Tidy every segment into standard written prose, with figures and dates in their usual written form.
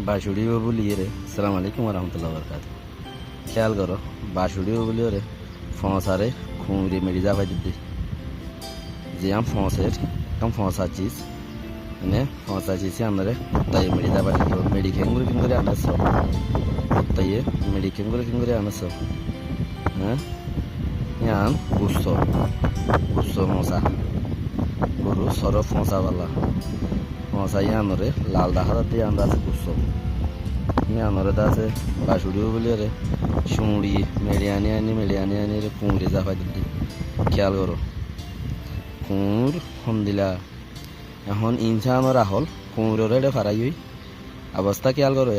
बाँसुड़ी बोलिए रे अस्सलाम वालेकुम वरहमतुल्लाहि वबरकातुहू। ख्याल करो बाँसुड़ी बोलियो रे फौसा रे खुंरे मेरी जाफा दिद्दी जे हम फौसेर कम फौसा चीज ने फौसा चीज अंदर कुत्ता मेरी जाफा दिद्दो मेडी खेंगुरे आनसो कुत्ता मेडी खेंगुरे आनसो हाँ यान गुस्सो मौसा गुरु सरो फौसा वाला फौसा यानरे लाल दाखा दिए अंदाज गुस्सो यानरे दासे बाँसुड़ी बोलियो रे शुंडी मेडियानी रे कुंरे जाफा दिद्दी ख्याल करो कुंर हमदिला এখন ইনসানর আহল কুঁড়রে রে ফারাই হই অবস্থা খেয়াল করো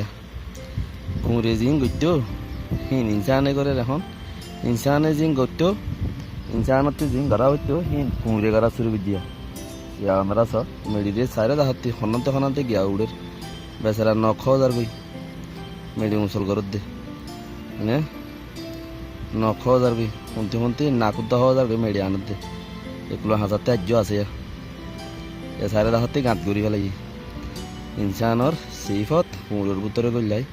কুঁড়ে জিং গইতো হিন ইনসানে করে এখন ইনসানে জিং গইতো ইনসানতে জিং গড়া হইতো হিন কুঁড়ে গড়া শুরু দিয়া ইয়া আমরা সব মেডিরে সাইরে দাহাতি হনতে গিয়া উড়ের বেচারা নখ হাজার গই মেডি মুসল করত দে মানে নখ হাজার গই শুনতে নাকুদ্দা হাজার গই মেডি আনত দে এগুলো হাজারতে আজ্য আছে এ সাইরে দাহাতি গাঁত গড়ি ফেলাই ইনসানর সিফত কুঁড়োর ভিতরে গড়লাই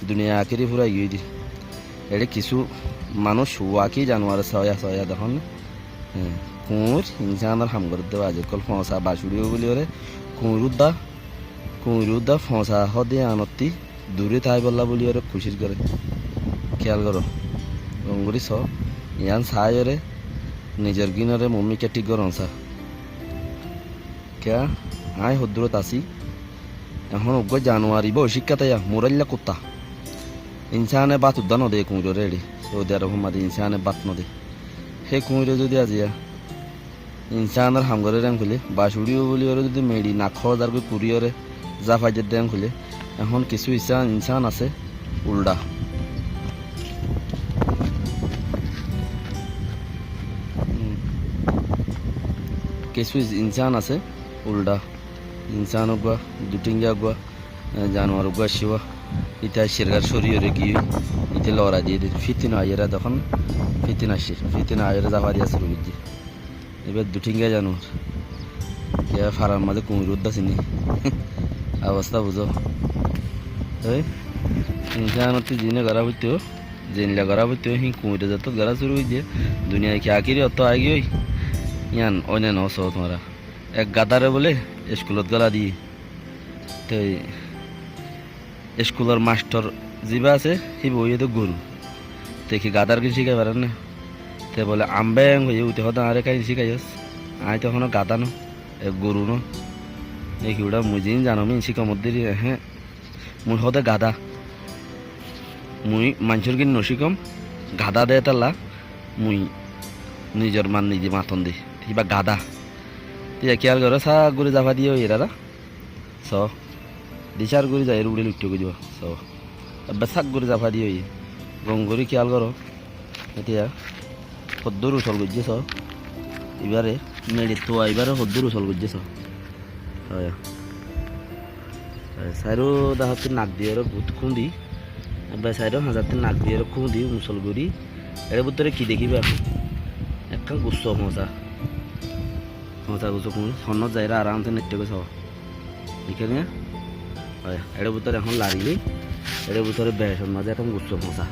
দুনিয়া আখেরি পুরা ইয়ে দি এটা কিছু মানুষ ওয়াকি জানোয়ার সয়া দেখুন কুঁড় ইনসানর হাম করে দেওয়া আজকাল ফসা বাঁশুড়িও বলি ওরে কুঁড়ুদা ফসা হদে আনতি দূরে তাই বললা বলি ওরে খুশির করে খেয়াল করো রঙ্গুরি স ইয়ান সাই ওরে নিজের গিনরে মম্মি কেটি গরম সা क्या आय हद्दूरत आसी এখন উগ্র জানুয়ারি বো শিক্ষাতে মোরাল্লা কুত্তা ইনসানে বাত উদ্দান দে কুঁড়ো রেডি সৌদি আরব মাদি ইনসানে বাত নদে হে কুঁড়ো যদি আজিয়া ইনসানের হামগরে রেং খুলে বাঁশুড়িও বলি ওরে যদি মেডি না খাওয়া যার কুড়িওরে জাফাই দেন খুলে এখন কিছু ইনসান আছে উল্টা কিছু ইনসান আছে উল্টা ইনসান গুয়া দুটিঙ্গা গুয়া জানোয়ার গুয়া শিবা ইটা শিরগার শরীরে গিয়ে ইতে লড়া দিয়ে দিন ফিতিনা আইয়েরা তখন ফিতিনা আইয়েরা জাফা দিয়া শুরু করছি এবার দুটিঙ্গা জানোয়ার কে ফারার মাঝে কুমির উদ্দাসিনি অবস্থা বুঝো এই ইনসানতি জিনে গড়া হইতো জেনলা গড়া হইতো হি কুমিরে যত গড়া শুরু হইছে দুনিয়ায় কি আকিরি অত আগে ওই ইয়ান অন্য নস তোমারা এক গাদারে বলে স্কুলত গলা দিয়ে তো স্কুলের মাস্টার যিবা আছে সি বইয়ে তো গরু দেখি গাদার কিছু শিখাই পারেন না তে বলে আম্বেং হয়ে উঠে হতো আরে কাই শিখাইস আয় তখন গাদা নো গরু নো দেখি ওটা মুজিন জানো আমি শিখা মধ্যে হ্যাঁ মুই হতে গাদা মুই মানুষের কিন নশিকম গাদা দে তালা মুই নিজের মান নিজে মাথন দি কিবা গাদা তিয়া খেয়াল করো সা গুড়ি জাফা দিয়ে এরা স দিশার গুড়ি যায় উড়ে লুটে দিব স বেশাক গুড়ি জাফা দিয়ে গঙ্গুরি খেয়াল করো এতিয়া সদ্দুর উচল গুজছে স এবারে মেডি তো এবারে সদ্দুর উচল গুজছে স হয় সাইরো দাহাতে নাক দিয়ে ভূত খুঁদি সাইরো হাজারতে নাক দিয়ে খুঁদি মুসল গুড়ি এর ভিতরে কি দেখিবে এখন একটা গুচ্ছ মজা গুছো কোন সন্নত যাইরা আরামসে নেটে গেছ এখানে হয় এর ভিতরে এখন লাড়িয়ে এর ভিতরে বেসন মাঝে এখন গুচ্ছ মজা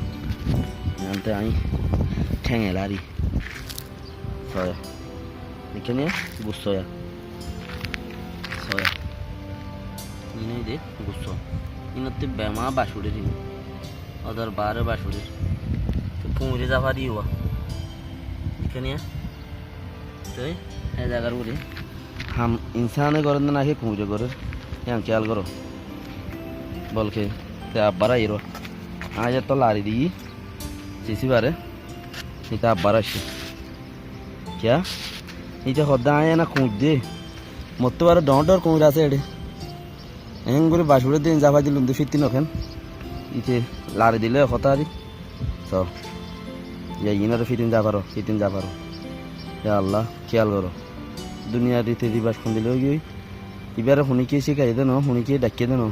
জানতে আমি ঠেঙে লাড়ি হয় এখানে গুচ্ছ হয় ইনে দে গুচ্ছ ইনতে বেমা বাঁশুড়ির ওদের বারে বাঁশুড়ির কুঁড়ে জাফা দিও এখানে তো এই জায়গার বলি হাম ইনসানে করেন না কি কুঁড়ে করে হ্যাঁ খেয়াল করো বলকে তে আব্বারা এরো আজ তো লারি দিই চিসি বারে এটা আব্বারা আসে क्या এটা হদ্দা আয় না কুঁড় দে মতো বারে ডর কুঁড় আছে এডে এন করে বাসুড়ে দিন জাফা দিলুন দে ফিরতি নখেন ইতে লারি দিলে কথা আরি তো ইনারে ফিটিন যা পারো ইয়া আল্লাহ খেয়াল করো দুনিয়ার রীতি রিবাজ খুন দিলেও গিয়ে এবারে শুনিকে শিখাই দেন শুনিকে ডাকিয়ে দেন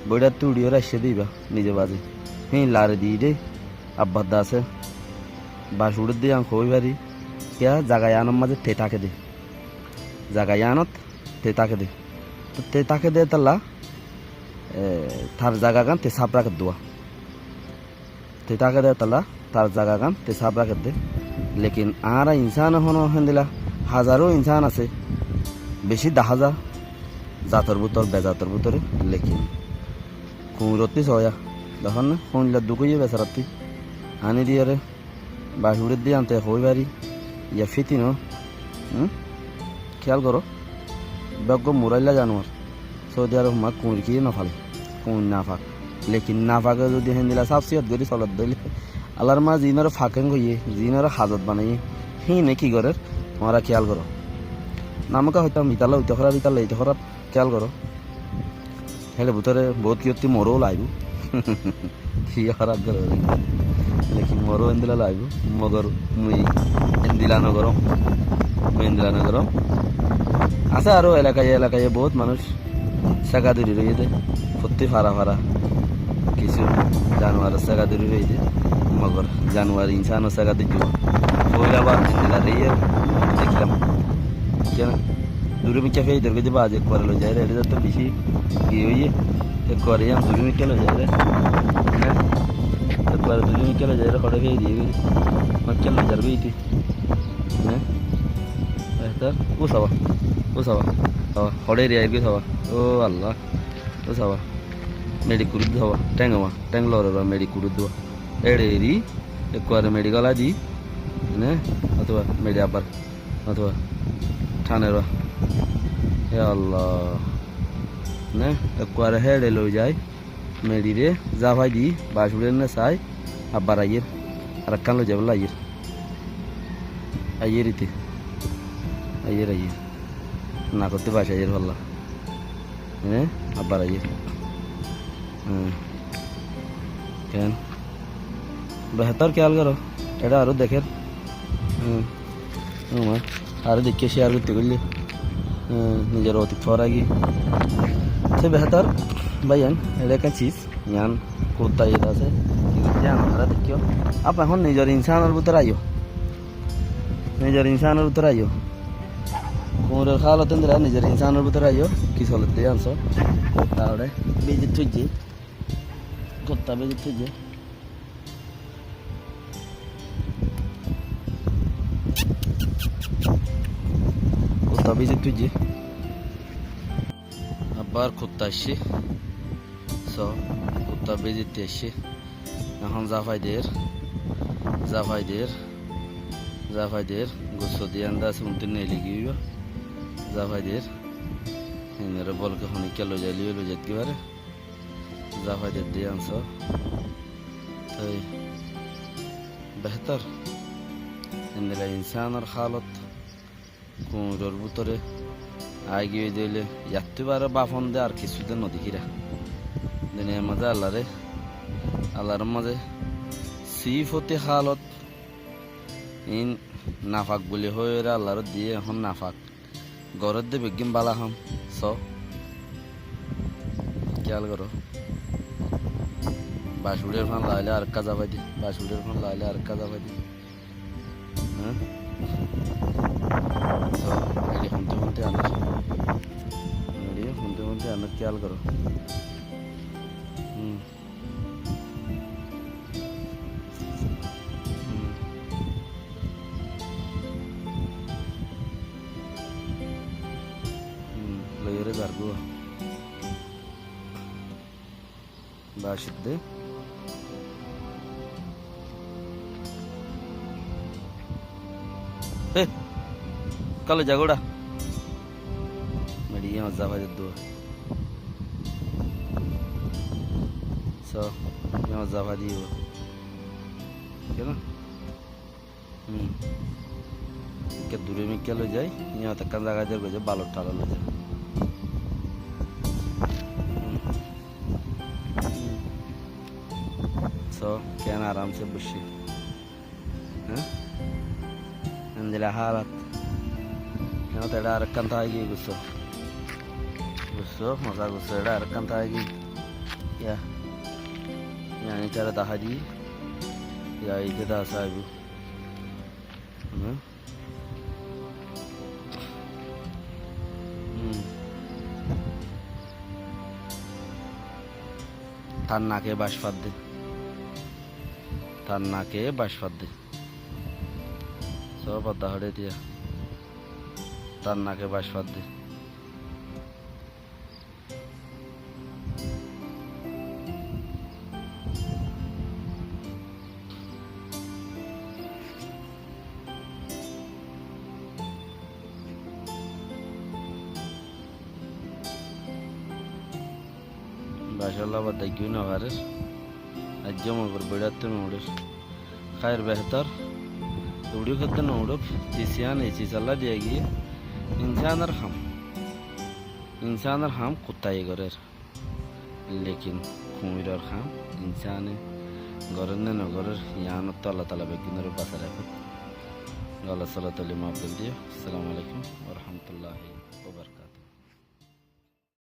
বইটার তুড়িও রাখছে দিবা নিজে বাজে হ্যাঁ লারে দিই দে আব্বার দা আছে বাসুড়ের দিয়ে আঁক ওই বাড়ি क्या জাগায় আনম মাঝে তেতাকে দে জাগায় আনত তেতাকে দে তো তেতাকে দে তাল্লা তার জায়গা গান তে সাপ রাখে দোয়া তে তাকে দে তালা তার জায়গা গান তে সাপ রাখে দে লেকিন আরা ইনসান হনো হেন্দিলা হাজারো ইনসান আছে বেশি 10,000 জাতর ভিতর বেজাতর ভিতরে লেকিন কুমিরতি সয়া দেখুন না শুনলে দুঃখই বেচারাতি আনি দিয়ে রে বাসুড়ের দিয়ে আনতে হই বাড়ি ইয়া ফিতি ন খেয়াল করো বেগ মুরাইলা জানোয়ার সৌদি আরব মা কুমির খেয়ে না ফালে কুমির না ফাঁক লেকিন না ফাঁকে যদি হেন্দিলা সাফ সিয়ত করি চলত দিলে আল্লাহর মা জিনার ফাঁকেন গইয়ে জিনার হাজত বানাইয়ে হিনে কি করে তোমরা খেয়াল করো নামকা হইতাম বিতালা হইতে খারাপ বিতালা হইতে খারাপ খেয়াল করো হেলে ভিতরে বহুত কি মরও লাইব কি খারাপ করে লেকিন মরও এন্দিলা লাইব মগর মুই এন্দিলা নগরম মুই এন্দিলা নগরম আছে আরো এলাকায় বহুত মানুষ সেগা দূরি রয়েছে সত্যি ফারা কিছু জানোয়ার সেগা দূরি রয়েছে মগর জানোয়ার ইনসানও সেগা দিচ্ছ বইলাবার এন্দিলা রইয়ে দেখলাম কেন দূরে মিকা ফেয়ে ইধর যে বাজ একবার লো যায় রে এটা তো বেশি ইয়ে হইয়ে একবার ইয়াম দূরে মিকা লো যায় রে হ্যাঁ একবার দূরে মিকা লো যায় রে হড়ে ফেয়ে দিয়ে মক্কা লো যাবে ইতি হ্যাঁ বেহতর ও সাবা হড়ে রে আইগে সাবা ও আল্লাহ ও সাবা মেডি কুরুদ সাবা ট্যাং লরে মেডি কুরুদ দোয়া এড়েরি একবার মেডিকেল আদি হ্যাঁ অথবা মেডি আবার অথবা ঠানের হে আল্লাহ না একবার হেড়ে লই যায় মেডিরে যা ভাই দি বাসুড়ের না চাই আবার আইয়ের আর কান লই যাবে আইয়ের ইতে আইয়ের না করতে পারছে আইয়ের ভাল্লা হ্যাঁ আবার আইয়ের কেন বেহতর খেয়াল করো এটা আরো দেখেন আরো দেখে শেয়ার করতে করলে নিজের অতীত ফরাগি সে বেহতর ভাইয়ান এটা একটা চিজ ইয়ান কুর্তা ইয়ে আছে আমরা দেখিও আপ এখন নিজের ইনসানের ভিতরে আইও কুমুরের খাওয়াল হতেন দিলা নিজের ইনসানের ভিতরে আইও কি চলতে আনছ তাহলে বেজি থুইছে কুর্তা বেজি থুইছে কুত্তা বেজে তুই আবার কুত্তা আসছে কুত্তা বেজেতে আসছে এখন জাফাইদের গোসো দিয়ে আন্দাজ উনতে নেই লিগিব জাফাইদের এনারা বলকে হনিকা লো যেতে পারে জাফাইদের দিয়ে আনছ তাই বেহতর এনদিলা ইনসানের হালত কুমিরের ভিতরে আগে দিলে ইয়াতে পারে বাফন দে আর কিছুদিন নদীকিরা দিনের মাঝে আল্লাহর মাঝে সিফতে হালত ইন নাফাক বলে হয়ে আল্লাহর দিয়ে এখন নাফাক ঘরের দিয়ে বেগিম বালা হাম খেয়াল করো বাসুড়ের ফান লাইলে আর কাজা পাই দি হ্যাঁ শুনতে আনার খেয়াল করো লইরে যারগো বাসিদ্দে কালো জাগোড়া মেডিয়া মজা ভাই দো মজা ভাই দিও কেন কে দূরে মিকে লো যাই ইয়া তক জায়গা যাবে যে বালট টালা লো যায় কেন আরাম সে বসে হ্যাঁ দিলা হারাত কেন তো এটা আরেক কান্তা গিয়ে গুছো মজা গুছো এটা আরেক কান্তা গিয়ে yani cara dah haji ya itu dah sahibu তার নাকে বাঁশ ফাঁদ দে, তার নাকে বাঁশ ফাঁদ দে, সব পদ্মা হড়ে দিয়া তার নাকে বাঁশ ফাঁদ দে। বাসাল্লাহ বা দেখিও না ঘরের আজ মগর বেড়াতে নোড়ের খায়ের বেহতর উড়িও খেতে নোড়ক চিসিয়ান এই চিসাল্লা দিয়ে গিয়ে ইনসানের হাম কুত্তাই গরের লেকিন কুমিরের হাম ইনসানে গরের নে নগরের ইয়ানত তো আল্লাহ তালা বেকিনের বাসা রাখুন। আল্লাহ সাল্লাহ মাহফিল দিয়ে। আসসালামু আলাইকুম ওয়া রাহমাতুল্লাহি ওয়া বারাকাতুহু।